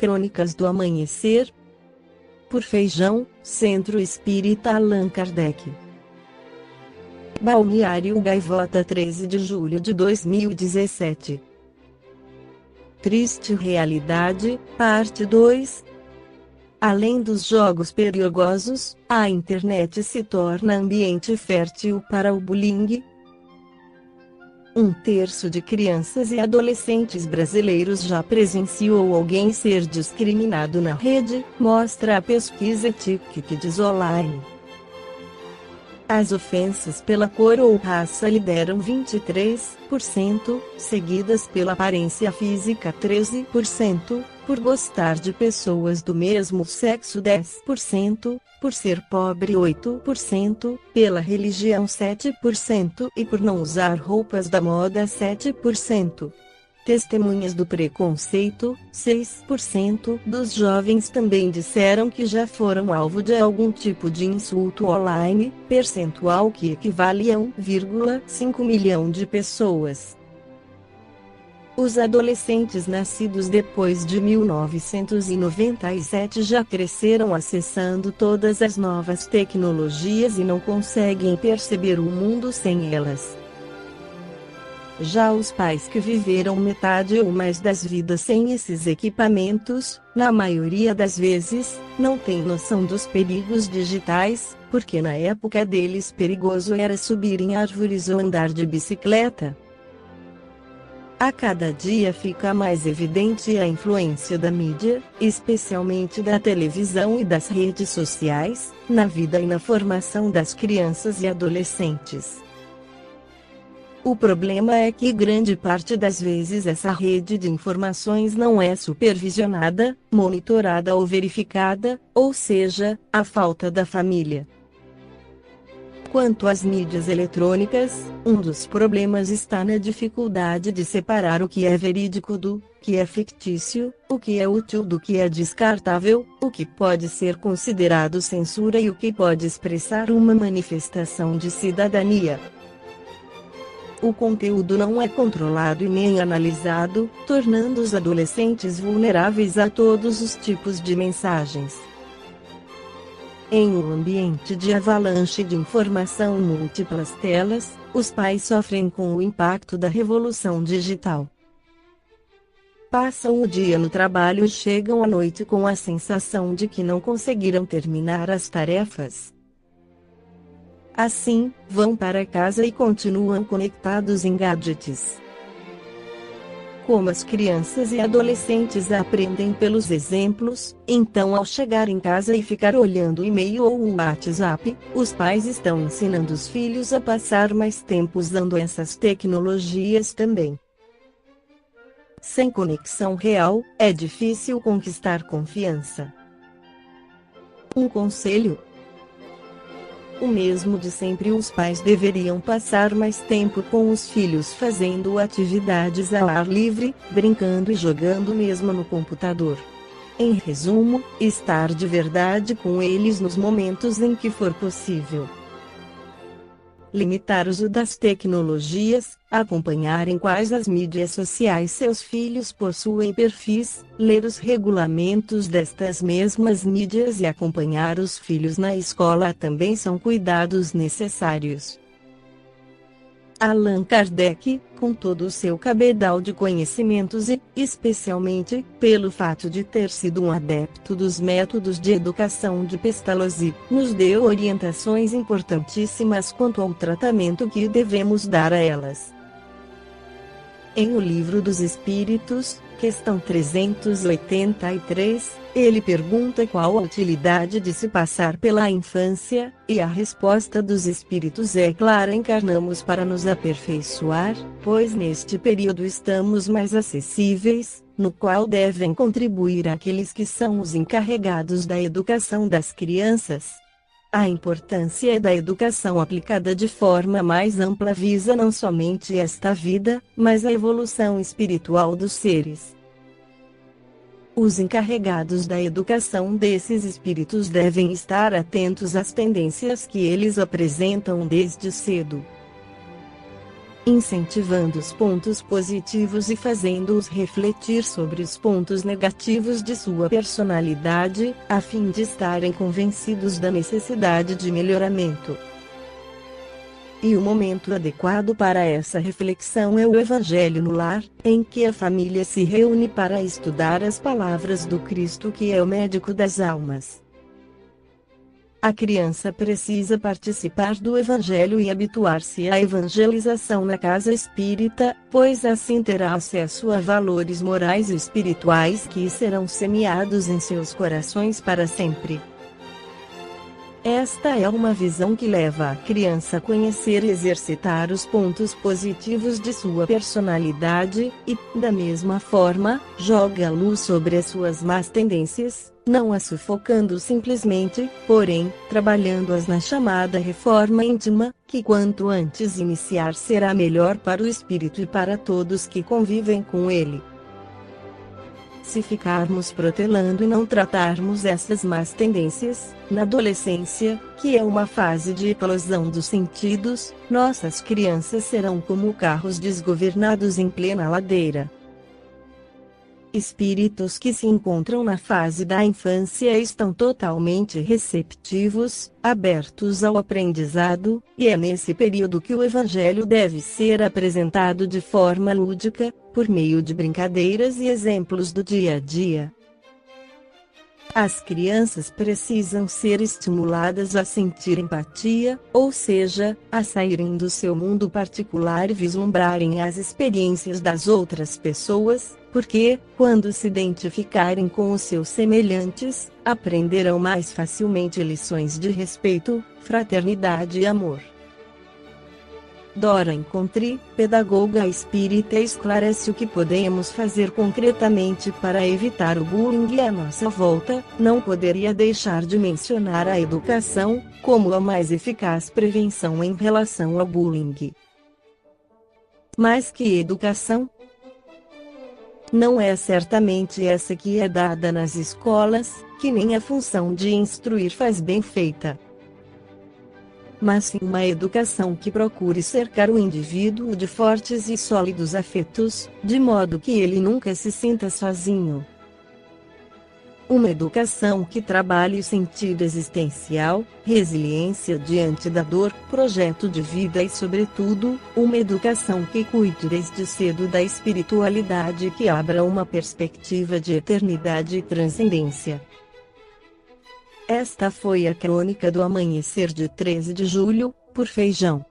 Crônicas do Amanhecer, por Feijão, Centro Espírita Allan Kardec. Balneário Gaivota, 13 de julho de 2017. Triste Realidade, Parte 2. Além dos jogos perigosos, a internet se torna ambiente fértil para o bullying. 1/3 de crianças e adolescentes brasileiros já presenciou alguém ser discriminado na rede, mostra a pesquisa TICC Online. As ofensas pela cor ou raça lideram 23%, seguidas pela aparência física 13%, por gostar de pessoas do mesmo sexo 10%, por ser pobre 8%, pela religião 7% e por não usar roupas da moda 7%. Testemunhas do preconceito, 6% dos jovens também disseram que já foram alvo de algum tipo de insulto online, percentual que equivale a 1,5 milhão de pessoas. Os adolescentes nascidos depois de 1997 já cresceram acessando todas as novas tecnologias e não conseguem perceber o mundo sem elas. Já os pais que viveram metade ou mais das vidas sem esses equipamentos, na maioria das vezes, não têm noção dos perigos digitais, porque na época deles perigoso era subir em árvores ou andar de bicicleta. A cada dia fica mais evidente a influência da mídia, especialmente da televisão e das redes sociais, na vida e na formação das crianças e adolescentes. O problema é que grande parte das vezes essa rede de informações não é supervisionada, monitorada ou verificada, ou seja, a falta da família. Quanto às mídias eletrônicas, um dos problemas está na dificuldade de separar o que é verídico do que é fictício, o que é útil do que é descartável, o que pode ser considerado censura e o que pode expressar uma manifestação de cidadania. O conteúdo não é controlado e nem analisado, tornando os adolescentes vulneráveis a todos os tipos de mensagens. Em um ambiente de avalanche de informação em múltiplas telas, os pais sofrem com o impacto da revolução digital. Passam o dia no trabalho e chegam à noite com a sensação de que não conseguiram terminar as tarefas. Assim, vão para casa e continuam conectados em gadgets. Como as crianças e adolescentes aprendem pelos exemplos, então ao chegar em casa e ficar olhando o e-mail ou o WhatsApp, os pais estão ensinando os filhos a passar mais tempo usando essas tecnologias também. Sem conexão real, é difícil conquistar confiança. Um conselho: o mesmo de sempre, os pais deveriam passar mais tempo com os filhos fazendo atividades ao ar livre, brincando e jogando mesmo no computador. Em resumo, estar de verdade com eles nos momentos em que for possível. Limitar o uso das tecnologias, acompanhar em quais as mídias sociais seus filhos possuem perfis, ler os regulamentos destas mesmas mídias e acompanhar os filhos na escola também são cuidados necessários. Allan Kardec, com todo o seu cabedal de conhecimentos e, especialmente, pelo fato de ter sido um adepto dos métodos de educação de Pestalozzi, nos deu orientações importantíssimas quanto ao tratamento que devemos dar a elas. Em O Livro dos Espíritos, questão 383, ele pergunta qual a utilidade de se passar pela infância, e a resposta dos espíritos é clara: encarnamos para nos aperfeiçoar, pois neste período estamos mais acessíveis, no qual devem contribuir aqueles que são os encarregados da educação das crianças. A importância da educação aplicada de forma mais ampla visa não somente esta vida, mas a evolução espiritual dos seres. Os encarregados da educação desses espíritos devem estar atentos às tendências que eles apresentam desde cedo. incentivando os pontos positivos e fazendo-os refletir sobre os pontos negativos de sua personalidade, a fim de estarem convencidos da necessidade de melhoramento. E o momento adequado para essa reflexão é o Evangelho no Lar, em que a família se reúne para estudar as palavras do Cristo, que é o médico das almas. A criança precisa participar do Evangelho e habituar-se à evangelização na casa espírita, pois assim terá acesso a valores morais e espirituais que serão semeados em seus corações para sempre. Esta é uma visão que leva a criança a conhecer e exercitar os pontos positivos de sua personalidade, e, da mesma forma, joga luz sobre as suas más tendências, não as sufocando simplesmente, porém, trabalhando-as na chamada reforma íntima, que quanto antes iniciar será melhor para o espírito e para todos que convivem com ele. Se ficarmos protelando e não tratarmos essas más tendências, na adolescência, que é uma fase de eclosão dos sentidos, nossas crianças serão como carros desgovernados em plena ladeira. Espíritos que se encontram na fase da infância estão totalmente receptivos, abertos ao aprendizado, e é nesse período que o Evangelho deve ser apresentado de forma lúdica, por meio de brincadeiras e exemplos do dia a dia. As crianças precisam ser estimuladas a sentir empatia, ou seja, a saírem do seu mundo particular e vislumbrarem as experiências das outras pessoas, porque, quando se identificarem com os seus semelhantes, aprenderão mais facilmente lições de respeito, fraternidade e amor. Dora Encontri, pedagoga espírita, esclarece o que podemos fazer concretamente para evitar o bullying à nossa volta. Não poderia deixar de mencionar a educação, como a mais eficaz prevenção em relação ao bullying. Mas que educação? Não é certamente essa que é dada nas escolas, que nem a função de instruir faz bem feita. Mas sim uma educação que procure cercar o indivíduo de fortes e sólidos afetos, de modo que ele nunca se sinta sozinho. Uma educação que trabalhe o sentido existencial, resiliência diante da dor, projeto de vida e, sobretudo, uma educação que cuide desde cedo da espiritualidade e que abra uma perspectiva de eternidade e transcendência. Esta foi a crônica do amanhecer de 13 de julho, por Feijão.